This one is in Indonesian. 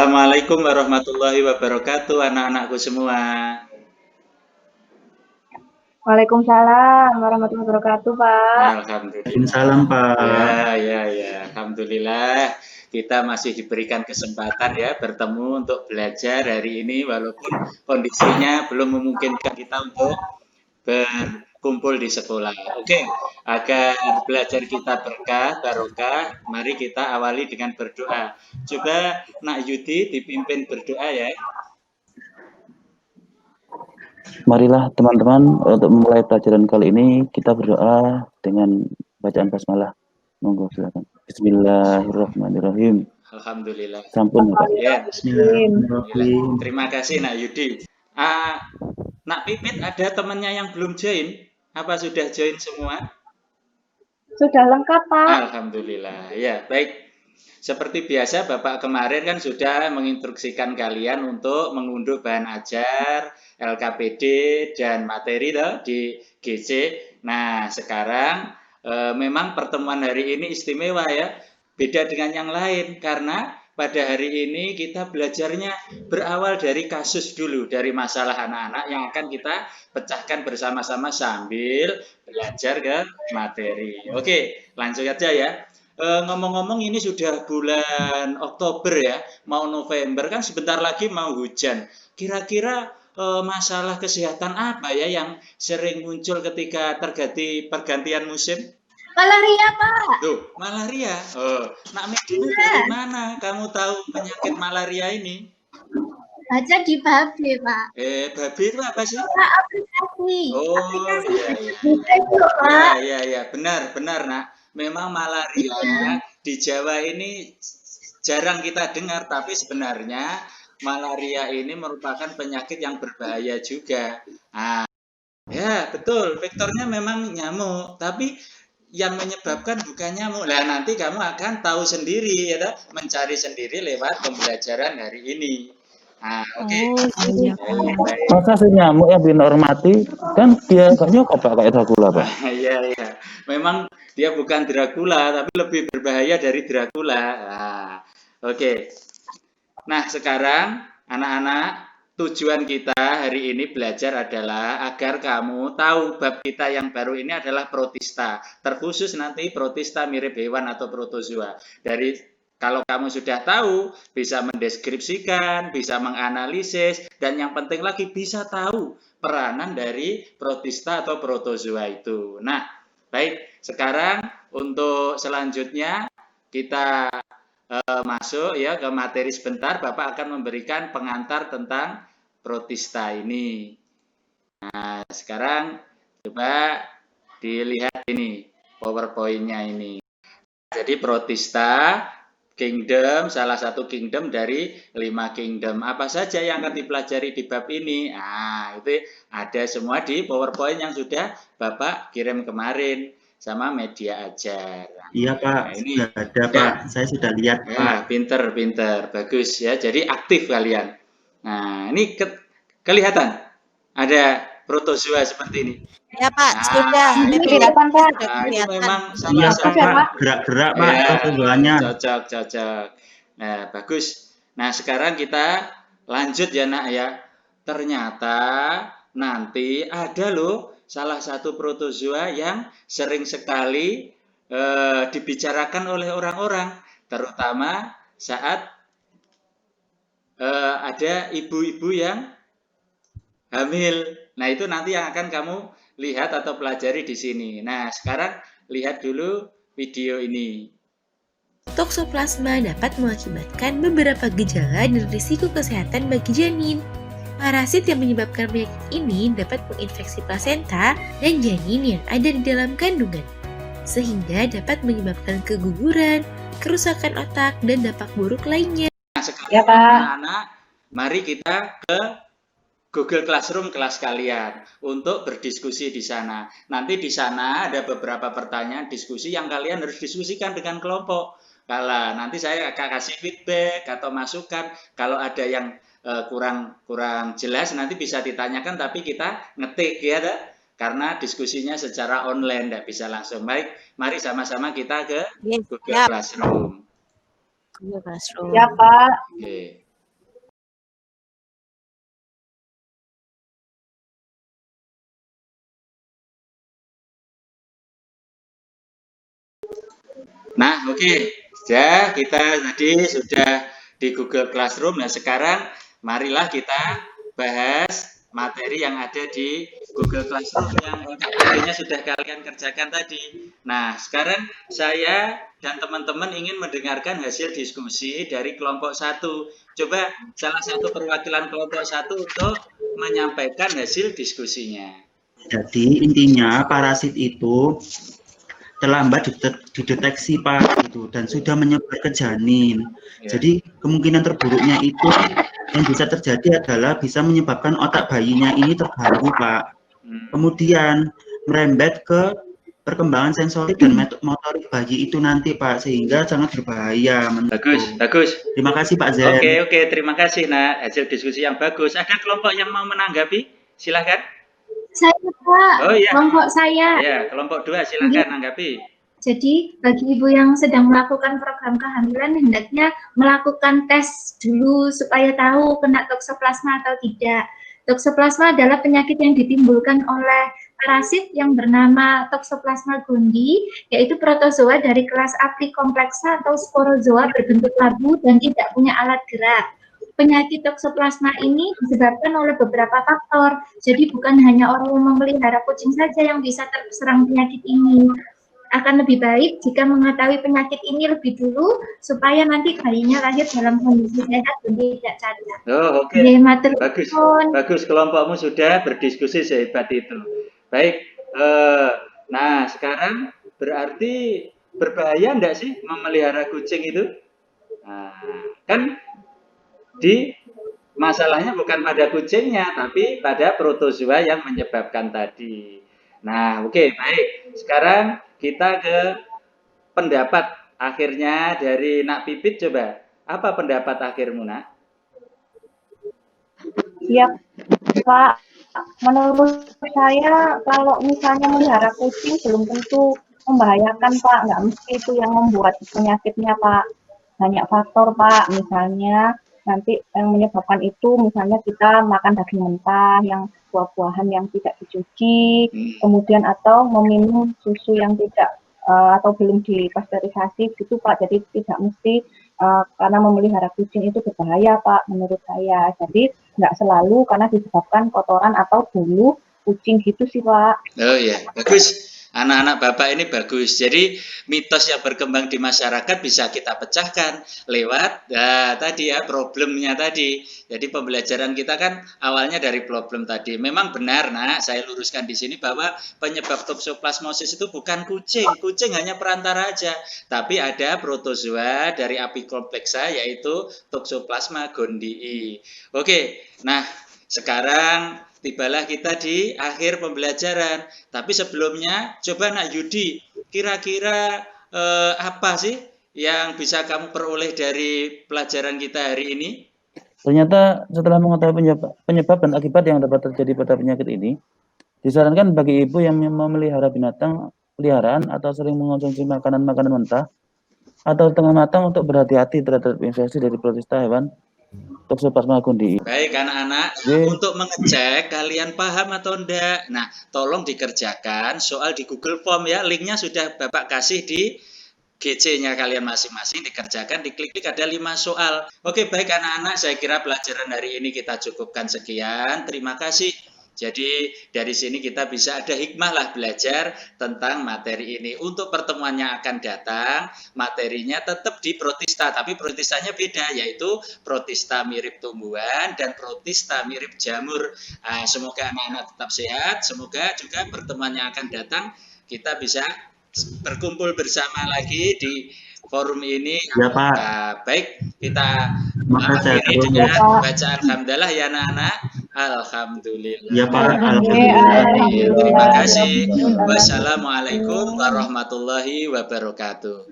Assalamualaikum warahmatullahi wabarakatuh, anak-anakku semua. Waalaikumsalam warahmatullahi wabarakatuh, Pak. Alhamdulillah. Salam Pak. Ya. Alhamdulillah kita masih diberikan kesempatan ya bertemu untuk belajar hari ini walaupun kondisinya belum memungkinkan kita untuk berkumpul di sekolah. Oke, agar belajar kita barokah, mari kita awali dengan berdoa. Coba Nak Yudi dipimpin berdoa ya. Marilah teman-teman untuk memulai pelajaran kali ini kita berdoa dengan bacaan basmalah. Monggo silakan. Bismillahirrahmanirrahim. Alhamdulillah. Sampun Pak. Ya. Bismillahirrahmanirrahim. Terima kasih Nak Yudi. Nak Pipit ada temannya yang belum join? Apa sudah join semua? Sudah lengkap, Pak. Alhamdulillah. Ya, baik. Seperti biasa, Bapak kemarin kan sudah menginstruksikan kalian untuk mengunduh bahan ajar, LKPD, dan materi di GC. Nah, sekarang memang pertemuan hari ini istimewa ya. Beda dengan yang lain, karena pada hari ini kita belajarnya berawal dari kasus dulu, dari masalah anak-anak yang akan kita pecahkan bersama-sama sambil belajar ke materi. Oke, langsung aja ya. Ngomong-ngomong ini sudah bulan Oktober ya, mau November kan sebentar lagi mau hujan. Kira-kira masalah kesehatan apa ya yang sering muncul ketika terjadi pergantian musim? Malaria, Pak. Tuh, malaria. Nak Medi dari mana kamu tahu penyakit malaria ini? Baca di Babe, Pak. Babe itu apa sih? Aplikasi. Oh, iya. Benar, Nak. Memang malaria di Jawa ini jarang kita dengar, tapi sebenarnya malaria ini merupakan penyakit yang berbahaya juga. Ya, betul. Vektornya memang nyamuk, tapi yang menyebabkan bukan nyamuk. Nah, nanti kamu akan tahu sendiri, ya, mencari sendiri lewat pembelajaran hari ini. Oke. Masa sih nyamuk yang dihormati kan dia gak nyokap Pak kayak Dracula Pak. Iya. Memang dia bukan Dracula tapi lebih berbahaya dari Dracula. Oke. Nah, sekarang anak-anak tujuan kita hari ini belajar adalah agar kamu tahu bab kita yang baru ini adalah protista. Terkhusus nanti protista mirip hewan atau protozoa. Kalau kamu sudah tahu, bisa mendeskripsikan, bisa menganalisis, dan yang penting lagi bisa tahu peranan dari protista atau protozoa itu. Nah, baik. Sekarang untuk selanjutnya kita masuk ya ke materi sebentar. Bapak akan memberikan pengantar tentang protista ini. Nah, sekarang coba dilihat ini PowerPoint-nya ini. Jadi protista kingdom, salah satu kingdom dari 5 kingdom. Apa saja yang akan dipelajari di bab ini? Itu ada semua di PowerPoint yang sudah Bapak kirim kemarin sama media ajar. Iya Pak, ini sudah ada Pak. Saya sudah lihat Pak. Pinter, bagus ya. Jadi aktif kalian. Nah, ini kelihatan ada protozoa seperti ini. Ya Pak, sudah. Kelihatan Pak. Itu memang iya Pak, gerak-gerak Pak protozoanya. Cocok. Nah, bagus. Nah, sekarang kita lanjut ya Nak ya. Ternyata nanti ada loh salah satu protozoa yang sering sekali dibicarakan oleh orang-orang, terutama saat ada ibu-ibu yang hamil. Nah, itu nanti yang akan kamu lihat atau pelajari di sini. Nah, sekarang lihat dulu video ini. Toksoplasma dapat mengakibatkan beberapa gejala dan risiko kesehatan bagi janin. Parasit yang menyebabkan penyakit ini dapat menginfeksi plasenta dan janin yang ada di dalam kandungan, sehingga dapat menyebabkan keguguran, kerusakan otak, dan dampak buruk lainnya. Nah, sekarang anak-anak, mari kita ke Google Classroom kelas kalian untuk berdiskusi di sana. Nanti di sana ada beberapa pertanyaan diskusi yang kalian harus diskusikan dengan kelompok. Kalau nanti saya akan kasih feedback atau masukan. Kalau ada yang kurang jelas nanti bisa ditanyakan, tapi kita ngetik ya, karena diskusinya secara online, tidak bisa langsung. Baik, mari sama-sama kita ke Google Classroom. Google Classroom. Ya Pak. Oke. Nah, oke. Ya, kita tadi sudah di Google Classroom. Nah, sekarang marilah kita bahas materi yang ada di Google Classroom yang OKBD-nya sudah kalian kerjakan tadi. Nah, sekarang saya dan teman-teman ingin mendengarkan hasil diskusi dari kelompok 1. Coba salah satu perwakilan kelompok 1 untuk menyampaikan hasil diskusinya. Jadi intinya parasit itu terlambat dideteksi Pak gitu dan sudah menyebar ke janin. Ya. Jadi kemungkinan terburuknya itu yang bisa terjadi adalah bisa menyebabkan otak bayinya ini terganggu Pak. Kemudian merembet ke perkembangan sensorik dan motorik bayi itu nanti Pak, sehingga sangat berbahaya. Bagus. Terima kasih Pak Zen. Oke, terima kasih Nak, hasil diskusi yang bagus. Ada kelompok yang mau menanggapi? Silahkan. Saya Pak, Oh iya. kelompok saya. Ya, kelompok 2 silahkan menanggapi. Jadi bagi ibu yang sedang melakukan program kehamilan hendaknya melakukan tes dulu supaya tahu kena toksoplasma atau tidak. Toksoplasma adalah penyakit yang ditimbulkan oleh parasit yang bernama Toxoplasma gondii, yaitu protozoa dari kelas Aplicomplexa atau sporozoa berbentuk labu dan tidak punya alat gerak. Penyakit toksoplasma ini disebabkan oleh beberapa faktor. Jadi bukan hanya orang yang memelihara kucing saja yang bisa terserang penyakit ini. Akan lebih baik jika mengetahui penyakit ini lebih dulu supaya nanti bayinya lahir dalam kondisi sehat dan tidak cacat. Oh, oke. Bagus. Kelompokmu sudah berdiskusi sehebat itu. Baik. Nah, sekarang berarti berbahaya enggak sih memelihara kucing itu? Nah, kan masalahnya bukan pada kucingnya, tapi pada protozoa yang menyebabkan tadi. Nah, oke, baik. Sekarang kita ke pendapat akhirnya dari Nak Pipit, coba. Apa pendapat akhirmu, Nak? Iya, Pak. Menurut saya, kalau misalnya melihara kucing belum tentu membahayakan, Pak. Nggak mesti itu yang membuat penyakitnya, Pak. Banyak faktor, Pak. Misalnya, nanti yang menyebabkan itu, misalnya kita makan daging mentah, yang buah-buahan yang tidak dicuci, kemudian atau meminum susu yang tidak atau belum dipasteurisasi gitu Pak. Jadi tidak mesti karena memelihara kucing itu berbahaya Pak menurut saya. Jadi nggak selalu karena disebabkan kotoran atau bulu kucing gitu sih Pak. Oh iya, bagus. Anak-anak Bapak ini bagus. Jadi mitos yang berkembang di masyarakat bisa kita pecahkan lewat tadi ya problemnya tadi. Jadi pembelajaran kita kan awalnya dari problem tadi. Memang benar, Nak, saya luruskan di sini bahwa penyebab toksoplasmosis itu bukan kucing. Kucing hanya perantara aja. Tapi ada protozoa dari Apicomplexa yaitu Toxoplasma gondii. Oke, nah sekarang tibalah kita di akhir pembelajaran. Tapi sebelumnya, coba Nak Yudi, kira-kira apa sih yang bisa kamu peroleh dari pelajaran kita hari ini? Ternyata setelah mengetahui penyebab dan akibat yang dapat terjadi pada penyakit ini, disarankan bagi ibu yang memelihara binatang peliharaan atau sering mengonsumsi makanan-makanan mentah atau setengah matang untuk berhati-hati terhadap infeksi dari protista hewan Toxoplasma gondii. Baik anak-anak, untuk mengecek kalian paham atau enggak. Nah, tolong dikerjakan soal di Google Form ya. Linknya sudah Bapak kasih di GC-nya kalian masing-masing, dikerjakan, diklik-klik ada 5 soal. Oke, baik anak-anak, saya kira pelajaran hari ini kita cukupkan sekian. Terima kasih. Jadi dari sini kita bisa ada hikmah lah belajar tentang materi ini. Untuk pertemuan yang akan datang, materinya tetap di protista, tapi protistanya beda, yaitu protista mirip tumbuhan dan protista mirip jamur. Semoga anak-anak tetap sehat, semoga juga pertemuan yang akan datang kita bisa berkumpul bersama lagi di forum ini. Ya, Pak. Baik, kita akhiri dengan baca alhamdulillah ya anak-anak. Alhamdulillah. Ya Pak. Alhamdulillah. Terima kasih. Wassalamualaikum warahmatullahi wabarakatuh.